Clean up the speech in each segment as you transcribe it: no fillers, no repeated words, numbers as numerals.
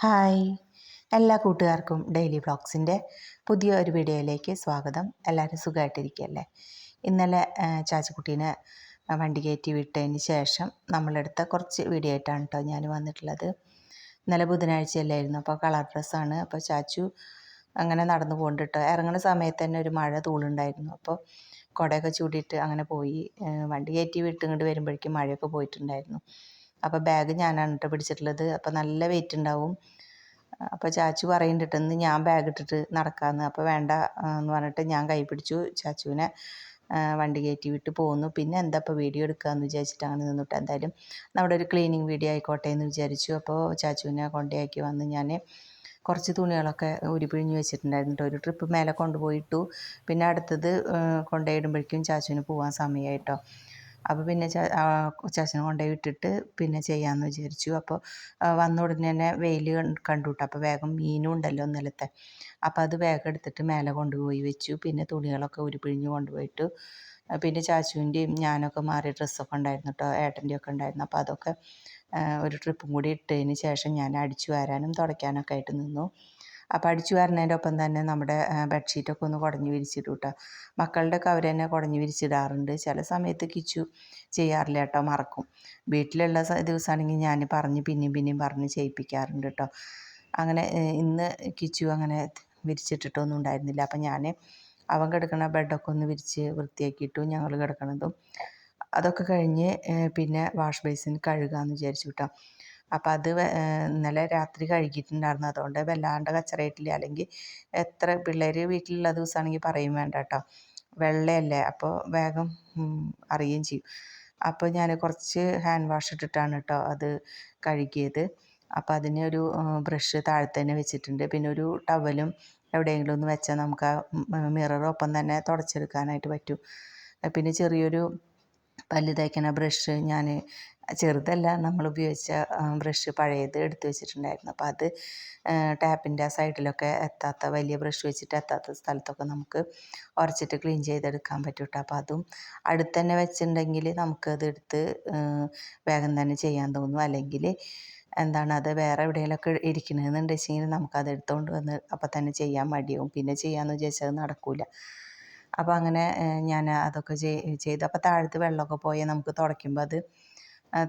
Hi, എല്ലാ കൂട്ടുകാർക്കും daily വ്ളോഗ്സിൻ്റെ പുതിയ ഒരു വീഡിയോയിലേക്ക് സ്വാഗതം. എല്ലാവരും സുഖമായിട്ടിരിക്കുകയല്ലേ? ഇന്നലെ ചാച്ചിക്കുട്ടീനെ വണ്ടി കയറ്റി വിട്ടതിന് ശേഷം നമ്മളെടുത്ത കുറച്ച് വീഡിയോ ആയിട്ടാണ് കേട്ടോ ഞാൻ വന്നിട്ടുള്ളത്. ഇന്നലെ ബുധനാഴ്ചയല്ലായിരുന്നു, അപ്പോൾ കളർ ഡ്രസ്സാണ്. അപ്പോൾ ചാച്ചു അങ്ങനെ നടന്നു പോകുന്നുണ്ട് കേട്ടോ. ഇറങ്ങുന്ന സമയത്ത് തന്നെ ഒരു മഴ തൂളുണ്ടായിരുന്നു. അപ്പോൾ കുടയൊക്കെ ചൂടിയിട്ട് അങ്ങനെ പോയി. വണ്ടി കയറ്റി വിട്ട് ഇങ്ങോട്ട് വരുമ്പോഴേക്കും മഴയൊക്കെ പോയിട്ടുണ്ടായിരുന്നു. അപ്പോൾ ബാഗ് ഞാനാണ് കേട്ടോ പിടിച്ചിട്ടുള്ളത്. അപ്പോൾ നല്ല വെയിറ്റ് ഉണ്ടാവും. അപ്പോൾ ചാച്ചു പറയുന്നുണ്ട് ഇന്ന് ഞാൻ ബാഗ് ഇട്ടിട്ട് നടക്കാമെന്ന്. അപ്പോൾ വേണ്ട എന്ന് പറഞ്ഞിട്ട് ഞാൻ കൈ പിടിച്ചു. ചാച്ചുവിനെ വണ്ടി കയറ്റി വിട്ട് പോന്നു. പിന്നെ എന്താ ഇപ്പോൾ വീഡിയോ എടുക്കാമെന്ന് വിചാരിച്ചിട്ടാണ് നിന്നിട്ട് എന്തായാലും നമ്മുടെ ഒരു ക്ലീനിങ് വീഡിയോ ആയിക്കോട്ടെ എന്ന് വിചാരിച്ചു. അപ്പോൾ ചാച്ചുവിനെ കൊണ്ടയാക്കി വന്ന് ഞാൻ കുറച്ച് തുണികളൊക്കെ ഉരുപിഴിഞ്ഞ് വെച്ചിട്ടുണ്ടായിരുന്നു. ഒരു ട്രിപ്പ് മേലെ കൊണ്ടുപോയിട്ടു. പിന്നെ അടുത്തത് കൊണ്ടുപോയിടുമ്പോഴേക്കും ചാച്ചുവിന് പോകാൻ സമയമായിട്ടോ. അപ്പോൾ പിന്നെ ചാച്ചനെ കൊണ്ടുപോയി വിട്ടിട്ട് പിന്നെ ചെയ്യാമെന്ന് വിചാരിച്ചു. അപ്പോൾ വന്ന ഉടനെ തന്നെ വെയിൽ കണ്ടു കേട്ടോ. അപ്പോൾ വേഗം മീനും ഉണ്ടല്ലോ ഇന്നലത്തെ, അപ്പോൾ അത് വേഗം എടുത്തിട്ട് മേലെ കൊണ്ടുപോയി വെച്ചു. പിന്നെ തുണികളൊക്കെ ഉരുപിഴിഞ്ഞ് കൊണ്ടുപോയിട്ട് പിന്നെ ചാച്ചുവിൻ്റെയും ഞാനൊക്കെ മാറിയ ഡ്രസ്സൊക്കെ ഉണ്ടായിരുന്നു കേട്ടോ, ഏട്ടൻ്റെയൊക്കെ ഉണ്ടായിരുന്നു. അപ്പോൾ അതൊക്കെ ഒരു ട്രിപ്പും കൂടി ഇട്ടതിന് ശേഷം ഞാൻ അടിച്ചു വാരാനും തുടയ്ക്കാനൊക്കെ ആയിട്ട് നിന്നു. അപ്പോൾ അടിച്ചു വാരുന്നതിൻ്റെ ഒപ്പം തന്നെ നമ്മുടെ ബെഡ്ഷീറ്റൊക്കെ ഒന്ന് കുടഞ്ഞ് വിരിച്ചിടും കേട്ടോ. മക്കളുടെയൊക്കെ അവർ തന്നെ കുടഞ്ഞ് വിരിച്ചിടാറുണ്ട്. ചില സമയത്ത് കിച്ചു ചെയ്യാറില്ല കേട്ടോ, മറക്കും. വീട്ടിലുള്ള ദിവസമാണെങ്കിൽ ഞാൻ പിന്നെയും പറഞ്ഞ് ചെയ്യിപ്പിക്കാറുണ്ട് കേട്ടോ. അങ്ങനെ ഇന്ന് കിച്ചു അങ്ങനെ വിരിച്ചിട്ടിട്ടൊന്നും ഉണ്ടായിരുന്നില്ല. അപ്പം ഞാൻ അവൻ കിടക്കുന്ന ബെഡൊക്കെ ഒന്ന് വിരിച്ച് വൃത്തിയാക്കിയിട്ടു. ഞങ്ങൾ കിടക്കണതും അതൊക്കെ കഴിഞ്ഞ് പിന്നെ വാഷ് ബേസിൻ കഴുകാമെന്ന് വിചാരിച്ചു കേട്ടോ. അപ്പം അത് ഇന്നലെ രാത്രി കഴുകിയിട്ടുണ്ടായിരുന്നു. അതുകൊണ്ട് വല്ലാണ്ട് കച്ചറയിട്ടില്ല. അല്ലെങ്കിൽ എത്ര പിള്ളേർ വീട്ടിലുള്ള ദിവസമാണെങ്കിൽ പറയും വേണ്ട കേട്ടോ, വെള്ളയല്ലേ അപ്പോൾ വേഗം അറിയുകയും ചെയ്യും. അപ്പോൾ ഞാൻ കുറച്ച് ഹാൻഡ് വാഷ് ഇട്ടിട്ടാണ് കേട്ടോ അത് കഴുകിയത്. അപ്പോൾ അതിന് ഒരു ബ്രഷ് താഴത്ത് തന്നെ വെച്ചിട്ടുണ്ട്. പിന്നെ ഒരു ടവലും എവിടെയെങ്കിലും ഒന്ന് വെച്ചാൽ നമുക്ക് ആ മിററൊപ്പം തന്നെ തുടച്ചെടുക്കാനായിട്ട് പറ്റും. പിന്നെ ചെറിയൊരു പല്ല് തേക്കണ ബ്രഷ് ഞാൻ ചെറുതല്ല, നമ്മൾ ഉപയോഗിച്ച ബ്രഷ് പഴയത് എടുത്ത് വെച്ചിട്ടുണ്ടായിരുന്നു. അപ്പോൾ അത് ടാപ്പിൻ്റെ ആ സൈഡിലൊക്കെ എത്താത്ത വലിയ ബ്രഷ് വെച്ചിട്ട് എത്താത്ത സ്ഥലത്തൊക്കെ നമുക്ക് ഉരച്ചിട്ട് ക്ലീൻ ചെയ്തെടുക്കാൻ പറ്റും കേട്ടോ. അപ്പോൾ അതും അടുത്ത് തന്നെ വെച്ചിട്ടുണ്ടെങ്കിൽ നമുക്കത് എടുത്ത് വേഗം തന്നെ ചെയ്യാൻ തോന്നും. അല്ലെങ്കിൽ അത് വേറെ എവിടെയെങ്കിലുമൊക്കെ ഇരിക്കണമെന്നുണ്ട് വെച്ചെങ്കിൽ നമുക്കത് എടുത്തുകൊണ്ട് വന്ന് അപ്പം തന്നെ ചെയ്യാൻ മടിയാവും. പിന്നെ ചെയ്യാമെന്ന് വിചാരിച്ചാൽ അത് നടക്കില്ല. അപ്പോൾ അങ്ങനെ ഞാൻ അതൊക്കെ ചെയ്തു. അപ്പോൾ താഴത്ത് വെള്ളമൊക്കെ പോയാൽ നമുക്ക് തുടയ്ക്കുമ്പോൾ അത്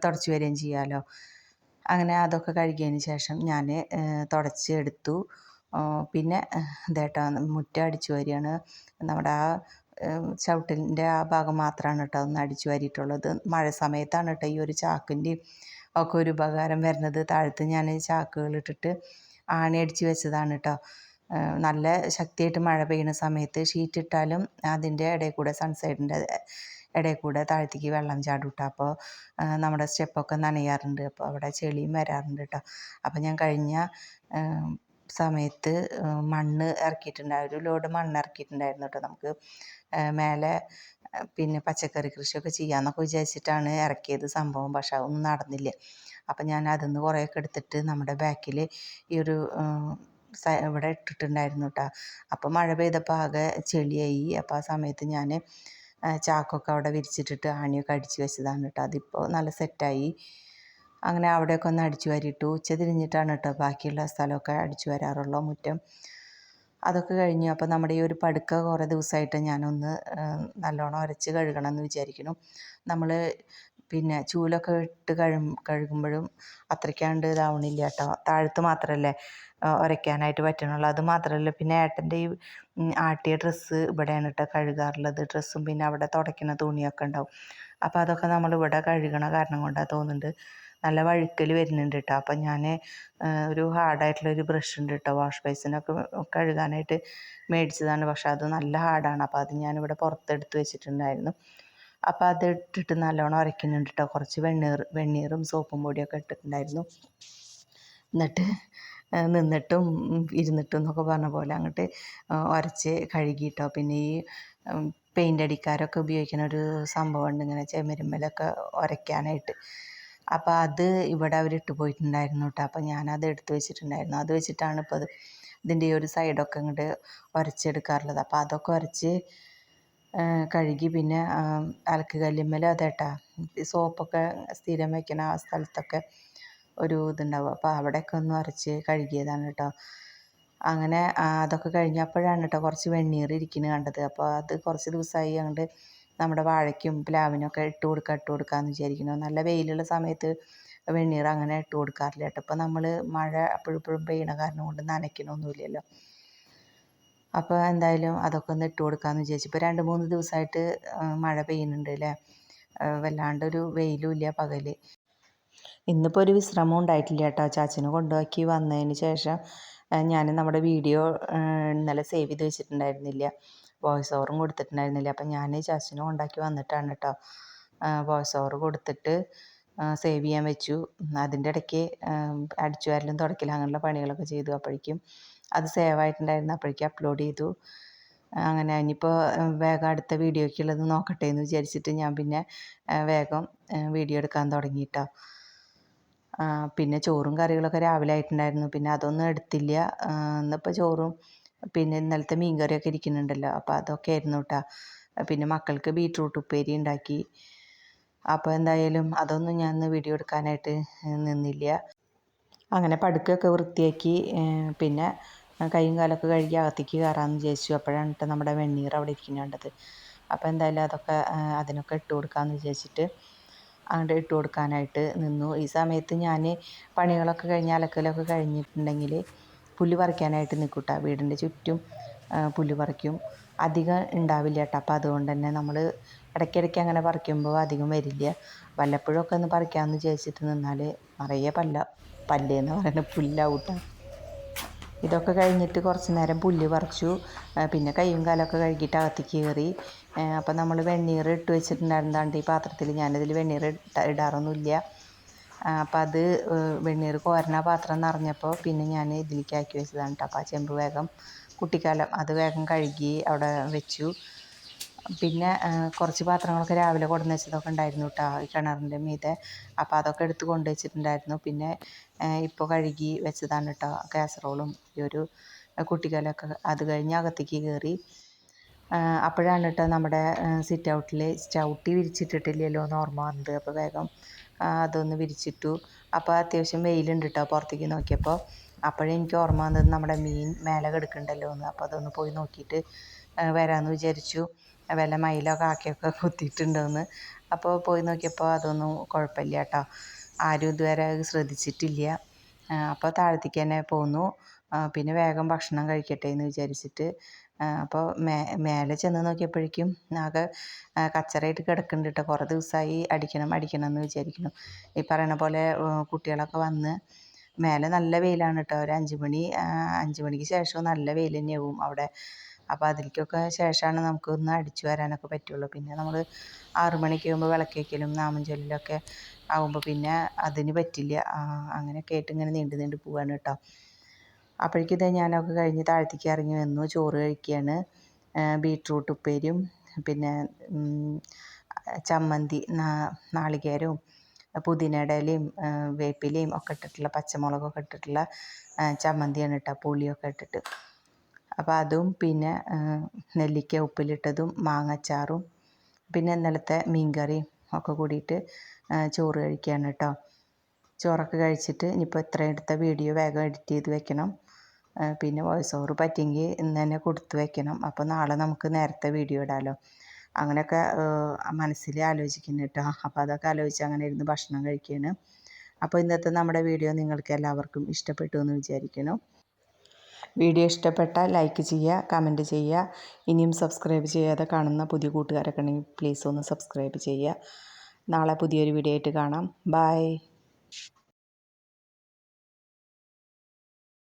തുടച്ച് വരികയും ചെയ്യാമല്ലോ. അങ്ങനെ അതൊക്കെ കഴുകിയതിന് ശേഷം ഞാൻ തുടച്ച് എടുത്തു. പിന്നെ ഇതേട്ടോ മുറ്റം അടിച്ചു വരികയാണ്. നമ്മുടെ ആ ചവിട്ടിൻ്റെ ആ ഭാഗം മാത്രമാണ് കേട്ടോ ഒന്ന് അടിച്ചു വാരിയിട്ടുള്ളത്. മഴ സമയത്താണ് കേട്ടോ ഈ ഒരു ചാക്കിൻ്റെയും ഒക്കെ ഒരു ഉപകാരം വരുന്നത്. താഴത്ത് ഞാൻ ചാക്കുകളിട്ടിട്ട് ആണി അടിച്ച് വെച്ചതാണ് കേട്ടോ. നല്ല ശക്തിയായിട്ട് മഴ പെയ്യുന്ന സമയത്ത് ഷീറ്റ് ഇട്ടാലും അതിൻ്റെ ഇടയിൽ കൂടെ സൺസൈഡിൻ്റെ ഇടയിൽ കൂടെ താഴത്തേക്ക് വെള്ളം ചാടും കേട്ടോ. അപ്പോൾ നമ്മുടെ സ്റ്റെപ്പൊക്കെ നനയാറുണ്ട്. അപ്പോൾ അവിടെ ചെളിയും വരാറുണ്ട് കേട്ടോ. അപ്പോൾ ഞാൻ കഴിഞ്ഞ സമയത്ത് മണ്ണ് ഇറക്കിയിട്ടുണ്ടായിരുന്നു, ഒരു ലോഡ് മണ്ണ് ഇറക്കിയിട്ടുണ്ടായിരുന്നു കേട്ടോ. നമുക്ക് മേലെ പിന്നെ പച്ചക്കറി കൃഷിയൊക്കെ ചെയ്യാമെന്നൊക്കെ വിചാരിച്ചിട്ടാണ് ഇറക്കിയത് സംഭവം. പക്ഷെ അതൊന്നും നടന്നില്ല. അപ്പം ഞാൻ അതിൽ നിന്ന് കുറേയൊക്കെ എടുത്തിട്ട് നമ്മുടെ ബാക്കിൽ ഈ ഒരു ഇവിടെ ഇട്ടിട്ടുണ്ടായിരുന്നു കേട്ടോ. അപ്പോൾ മഴ പെയ്തപ്പോൾ ആകെ ചെളിയായി. അപ്പോൾ ആ സമയത്ത് ഞാൻ ചാക്കൊക്കെ അവിടെ വിരിച്ചിട്ടിട്ട് ആണിയൊക്കെ അടിച്ച് വെച്ചതാണ് കേട്ടോ. അതിപ്പോൾ നല്ല സെറ്റായി. അങ്ങനെ അവിടെയൊക്കെ ഒന്ന് അടിച്ചു വാരിയിട്ടു. ഉച്ച തിരിഞ്ഞിട്ടാണ് കേട്ടോ ബാക്കിയുള്ള സ്ഥലമൊക്കെ അടിച്ചു വരാറുള്ളൂ, മുറ്റം. അതൊക്കെ കഴിഞ്ഞു. അപ്പോൾ നമ്മുടെ ഈ ഒരു പടുക്ക കുറേ ദിവസമായിട്ട് ഞാനൊന്ന് നല്ലോണം ഉരച്ച് കഴുകണം എന്ന് വിചാരിക്കുന്നു. നമ്മൾ പിന്നെ ചൂലൊക്കെ ഇട്ട് കഴുകുമ്പോഴും അത്രയ്ക്കാണ്ട് ഇതാവണില്ല കേട്ടോ. താഴത്ത് മാത്രമല്ലേ ഉരയ്ക്കാനായിട്ട് പറ്റണുള്ളൂ. അത് മാത്രമല്ല പിന്നെ ഏട്ടൻ്റെ ഈ ആട്ടിയ ഡ്രസ്സ് ഇവിടെയാണ് കേട്ടോ കഴുകാറുള്ളത്. ഡ്രസ്സും പിന്നെ അവിടെ തുടയ്ക്കുന്ന തുണിയൊക്കെ ഉണ്ടാവും. അപ്പോൾ അതൊക്കെ നമ്മൾ ഇവിടെ കഴുകണ കാരണം കൊണ്ടാണ് തോന്നുന്നുണ്ട് നല്ല വഴുക്കൽ വരുന്നുണ്ട് കേട്ടോ. അപ്പം ഞാൻ ഒരു ഹാർഡായിട്ടുള്ളൊരു ബ്രഷ് ഉണ്ട് കേട്ടോ, വാഷ് ബേസിനൊക്കെ കഴുകാനായിട്ട് മേടിച്ചതാണ്. പക്ഷെ അത് നല്ല ഹാർഡാണ്. അപ്പോൾ അത് ഞാനിവിടെ പുറത്തെടുത്ത് വെച്ചിട്ടുണ്ടായിരുന്നു. അപ്പോൾ അത് ഇട്ടിട്ട് നല്ലോണം ഉരയ്ക്കുന്നുണ്ട് കേട്ടോ. കുറച്ച് വെണ്ണീറും സോപ്പും പൊടിയൊക്കെ ഇട്ടിട്ടുണ്ടായിരുന്നു. എന്നിട്ട് നിന്നിട്ടും ഇരുന്നിട്ടും എന്നൊക്കെ പറഞ്ഞ പോലെ അങ്ങോട്ട് ഉരച്ച് കഴുകിയിട്ടോ. പിന്നെ ഈ പെയിൻ്റ് അടിക്കാരൊക്കെ ഉപയോഗിക്കുന്ന ഒരു സംഭവമുണ്ട് ഇങ്ങനെ ചെമരുമ്മലൊക്കെ ഉരയ്ക്കാനായിട്ട്. അപ്പോൾ അത് ഇവിടെ അവർ ഇട്ട് പോയിട്ടുണ്ടായിരുന്നു കേട്ടോ. അപ്പോൾ ഞാനത് എടുത്ത് വെച്ചിട്ടുണ്ടായിരുന്നു. അത് വെച്ചിട്ടാണ് ഇപ്പോൾ ഇതിൻ്റെ ഈ ഒരു സൈഡൊക്കെ ഇങ്ങോട്ട് ഉരച്ചെടുക്കാറുള്ളത്. അപ്പോൾ അതൊക്കെ ഉരച്ച് കഴുകി. പിന്നെ അലക്ക് കല്ലുമ്മൽ അതേട്ടാ സോപ്പൊക്കെ സ്ഥിരം വയ്ക്കണ ആ സ്ഥലത്തൊക്കെ ഒരു ഇതുണ്ടാവും. അപ്പോൾ അവിടെയൊക്കെ ഒന്ന് ഉരച്ച് കഴുകിയതാണ് കേട്ടോ. അങ്ങനെ അതൊക്കെ കഴിഞ്ഞപ്പോഴാണ് കേട്ടോ കുറച്ച് വെണ്ണീർ ഇരിക്കുന്നത് കണ്ടത്. അപ്പോൾ അത് കുറച്ച് ദിവസമായി അങ്ങോട്ട് നമ്മുടെ വാഴയ്ക്കും പ്ലാവിനൊക്കെ ഇട്ട് കൊടുക്കാമെന്ന് വിചാരിക്കുന്നു. നല്ല വെയിലുള്ള സമയത്ത് വെണ്ണീർ അങ്ങനെ ഇട്ട് കൊടുക്കാറില്ല കേട്ടോ. ഇപ്പോൾ നമ്മൾ മഴ എപ്പോഴും പെയ്യണ കാരണം കൊണ്ട് നനയ്ക്കണമൊന്നുമില്ലല്ലോ. അപ്പോൾ എന്തായാലും അതൊക്കെ ഒന്ന് ഇട്ട് കൊടുക്കാമെന്ന് വിചാരിച്ചു. ഇപ്പോൾ 2-3 ദിവസമായിട്ട് മഴ പെയ്യുന്നുണ്ട് അല്ലേ. വല്ലാണ്ടൊരു വെയിലും ഇല്ല പകൽ. ഇന്നിപ്പോൾ ഒരു വിശ്രമം ഉണ്ടായിട്ടില്ല കേട്ടോ. ചാച്ചനെ കൊണ്ടുപോയി വന്നതിന് ശേഷം ഞാൻ നമ്മുടെ വീഡിയോ ഇന്നലെ സേവ് ചെയ്ത് വെച്ചിട്ടുണ്ടായിരുന്നില്ല, വോയിസ് ഓവറും കൊടുത്തിട്ടുണ്ടായിരുന്നില്ല. അപ്പം ഞാൻ ചാച്ചനെ കൊണ്ടാക്കി വന്നിട്ടാണ് കേട്ടോ വോയിസ് ഓവർ കൊടുത്തിട്ട് സേവ് ചെയ്യാൻ വെച്ചു. അതിൻ്റെ ഇടയ്ക്ക് അടിച്ചു വാരലും തുടയ്ക്കലും അങ്ങനെയുള്ള പണികളൊക്കെ ചെയ്തു. അപ്പോഴേക്കും അത് സേവ് ആയിട്ടുണ്ടായിരുന്നു. അപ്പോഴേക്കും അപ്ലോഡ് ചെയ്തു. അങ്ങനെ ഇനിയിപ്പോൾ വേഗം അടുത്ത വീഡിയോയ്ക്കുള്ളത് നോക്കട്ടെ എന്ന് വിചാരിച്ചിട്ട് ഞാൻ പിന്നെ വേഗം വീഡിയോ എടുക്കാൻ തുടങ്ങി കേട്ടോ. പിന്നെ ചോറും കറികളൊക്കെ രാവിലെ ആയിട്ടുണ്ടായിരുന്നു. പിന്നെ അതൊന്നും എടുത്തില്ല. ഇന്നിപ്പോൾ ചോറും പിന്നെ ഇന്നലത്തെ മീൻ കറിയൊക്കെ ഇരിക്കുന്നുണ്ടല്ലോ, അപ്പോൾ അതൊക്കെ ആയിരുന്നു കേട്ടോ. പിന്നെ മക്കൾക്ക് ബീട്രൂട്ട് ഉപ്പേരി ഉണ്ടാക്കി. അപ്പോൾ എന്തായാലും അതൊന്നും ഞാൻ ഇന്ന് വീഡിയോ എടുക്കാനായിട്ട് നിന്നില്ല. അങ്ങനെ പടുക്കൊക്കെ വൃത്തിയാക്കി പിന്നെ കൈയും കാലൊക്കെ കഴുകി അകത്തേക്ക് കയറാമെന്ന് വിചാരിച്ചു. അപ്പോഴാണ് കേട്ടോ നമ്മുടെ വെണ്ണീർ അവിടെ ഇരിക്കുന്നുണ്ടത്. അപ്പോൾ എന്തായാലും അതൊക്കെ അതിനൊക്കെ ഇട്ട് കൊടുക്കാമെന്ന് വിചാരിച്ചിട്ട് അങ്ങോട്ട് ഇട്ട് കൊടുക്കാനായിട്ട് നിന്നു. ഈ സമയത്ത് ഞാൻ പണികളൊക്കെ കഴിഞ്ഞ് അലക്കലൊക്കെ കഴിഞ്ഞിട്ടുണ്ടെങ്കിൽ പുല്ല് പറിക്കാനായിട്ട് നിൽക്കും കേട്ടോ. വീടിൻ്റെ ചുറ്റും പുല്ല് പറിക്കും. അധികം ഉണ്ടാവില്ല കേട്ടോ. അപ്പോൾ അതുകൊണ്ട് തന്നെ നമ്മൾ ഇടയ്ക്കിടയ്ക്ക് അങ്ങനെ പറിക്കുമ്പോൾ അധികം വരില്ല. വല്ലപ്പോഴൊക്കെ ഒന്ന് പറിക്കാമെന്ന് വിചാരിച്ചിട്ട് നിന്നാൽ നിറയെ പല്ലേന്ന് പറയുന്നത് പുല്ലാവും കേട്ടോ. ഇതൊക്കെ കഴിഞ്ഞിട്ട് കുറച്ച് നേരം പുല്ല് പറിച്ചു. പിന്നെ കൈയും കാലൊക്കെ കഴുകിയിട്ട് അകത്തേക്ക് കയറി. അപ്പോൾ നമ്മൾ വെണ്ണീർ ഇട്ട് വെച്ചിട്ടുണ്ടായിരുന്നതാണ് ഈ പാത്രത്തിൽ. ഞാനതിൽ വെണ്ണീർ ഇടാറൊന്നുമില്ല. അപ്പോൾ അത് വെണ്ണീർ കോരണ പാത്രം നിറഞ്ഞപ്പോൾ പിന്നെ ഞാൻ ഇതിലേക്ക് ആക്കി വെച്ചതാണ് കേട്ടോ. അപ്പോൾ ആ ചെമ്പ് വേഗം കുട്ടിക്കാലം അത് വേഗം കഴുകി അവിടെ വെച്ചു. പിന്നെ കുറച്ച് പാത്രങ്ങളൊക്കെ രാവിലെ കൊണ്ടുവന്ന് വെച്ചതൊക്കെ ഉണ്ടായിരുന്നു കേട്ടോ ഈ കിണറിൻ്റെ മീതെ. അപ്പോൾ അതൊക്കെ എടുത്ത് കൊണ്ടു വെച്ചിട്ടുണ്ടായിരുന്നു. പിന്നെ ഇപ്പോൾ കഴുകി വെച്ചതാണ് കേട്ടോ കാസറോളും ഈ ഒരു കുട്ടിക്കാലൊക്കെ. അത് കഴിഞ്ഞ് അകത്തേക്ക് കയറി. അപ്പോഴാണ് കേട്ടോ നമ്മുടെ സിറ്റ് ഔട്ടിൽ ചവിട്ടി വിരിച്ചിട്ടിട്ടില്ലല്ലോ എന്ന് ഓർമ്മ വന്നത്. അപ്പോൾ വേഗം അതൊന്ന് വിരിച്ചിട്ടു. അപ്പോൾ അത്യാവശ്യം വെയിലുണ്ട് കേട്ടോ പുറത്തേക്ക് നോക്കിയപ്പോൾ. അപ്പോഴെനിക്ക് ഓർമ്മ വന്നത് നമ്മുടെ മീൻ മേലെ കിടക്കുന്നുണ്ടല്ലോ എന്ന്. അപ്പോൾ അതൊന്ന് പോയി നോക്കിയിട്ട് വരാമെന്ന് വിചാരിച്ചു. വല്ല മയിലോ കാക്കയൊക്കെ കുത്തിയിട്ടുണ്ടോയെന്ന്. അപ്പോൾ പോയി നോക്കിയപ്പോൾ അതൊന്നും കുഴപ്പമില്ല കേട്ടോ. ആരും ഇതുവരെ ശ്രദ്ധിച്ചിട്ടില്ല. അപ്പോൾ താഴത്തേക്ക് തന്നെ പോന്നു. പിന്നെ വേഗം ഭക്ഷണം കഴിക്കട്ടെ എന്ന് വിചാരിച്ചിട്ട് അപ്പോൾ മേലെ ചെന്ന് നോക്കിയപ്പോഴേക്കും ആകെ കച്ചറയായിട്ട് കിടക്കുന്നുണ്ട് കേട്ടോ. കുറേ ദിവസമായി അടിക്കണം എന്ന് വിചാരിക്കുന്നു. ഈ പറയണ പോലെ കുട്ടികളൊക്കെ വന്ന് മേലെ നല്ല വെയിലാണ് കേട്ടോ. ഒരു 5 മണിക്ക് ശേഷം നല്ല വെയിൽ തന്നെയാവും അവിടെ. അപ്പോൾ അതിലേക്കൊക്കെ ശേഷമാണ് നമുക്കൊന്ന് അടിച്ചു വരാനൊക്കെ പറ്റുള്ളൂ. പിന്നെ നമ്മൾ 6 മണിക്ക് ആകുമ്പോൾ വിളക്ക് വയ്ക്കലും നാമം ചൊല്ലലൊക്കെ ആകുമ്പോൾ പിന്നെ അതിന് പറ്റില്ല. അങ്ങനെയൊക്കെ ആയിട്ട് ഇങ്ങനെ നീണ്ടു പോവാണ് കേട്ടോ. അപ്പോഴേക്കും ഇതേ ഞാനൊക്കെ കഴിഞ്ഞ് താഴത്തേക്ക് ഇറങ്ങി വന്നു. ചോറ് കഴിക്കുകയാണ്. ബീട്രൂട്ട് ഉപ്പേരിയും പിന്നെ ചമ്മന്തി നാളികേരവും പുതിനയുടെ ഇലയും വേപ്പിലയും ഒക്കെ ഇട്ടിട്ടുള്ള പച്ചമുളകൊക്കെ ഇട്ടിട്ടുള്ള ചമ്മന്തിയാണ് കേട്ടോ, പുളിയൊക്കെ ഇട്ടിട്ട്. അപ്പോൾ അതും പിന്നെ നെല്ലിക്ക ഉപ്പിലിട്ടതും മാങ്ങച്ചാറും പിന്നെ ഇന്നലത്തെ മീൻ കറിയും ഒക്കെ കൂടിയിട്ട് ചോറ് കഴിക്കുകയാണ് കേട്ടോ. ചോറൊക്കെ കഴിച്ചിട്ട് ഇനിയിപ്പോൾ ഇത്രയും എടുത്ത വീഡിയോ വേഗം എഡിറ്റ് ചെയ്ത് വെക്കണം. പിന്നെ വോയിസ് ഓവർ പറ്റിയെങ്കിൽ ഇന്ന് തന്നെ കൊടുത്ത് വെക്കണം. അപ്പോൾ നാളെ നമുക്ക് നേരത്തെ വീഡിയോ ഇടാമല്ലോ. അങ്ങനെയൊക്കെ മനസ്സിൽ ആലോചിക്കുന്നു കേട്ടോ. അപ്പോൾ അതൊക്കെ ആലോചിച്ച് അങ്ങനെ ഇരുന്ന് ഭക്ഷണം കഴിക്കുകയാണ്. അപ്പോൾ ഇന്നത്തെ നമ്മുടെ വീഡിയോ നിങ്ങൾക്ക് എല്ലാവർക്കും ഇഷ്ടപ്പെട്ടു എന്ന് വിചാരിക്കുന്നു. വീഡിയോ ഇഷ്ടപ്പെട്ടാൽ ലൈക്ക് ചെയ്യുക, കമൻറ്റ് ചെയ്യുക. ഇനിയും സബ്സ്ക്രൈബ് ചെയ്യാതെ കാണുന്ന പുതിയ കൂട്ടുകാരൊക്കെ ഉണ്ടെങ്കിൽ പ്ലീസ് ഒന്ന് സബ്സ്ക്രൈബ് ചെയ്യുക. നാളെ പുതിയൊരു വീഡിയോ ആയിട്ട് കാണാം. ബൈ.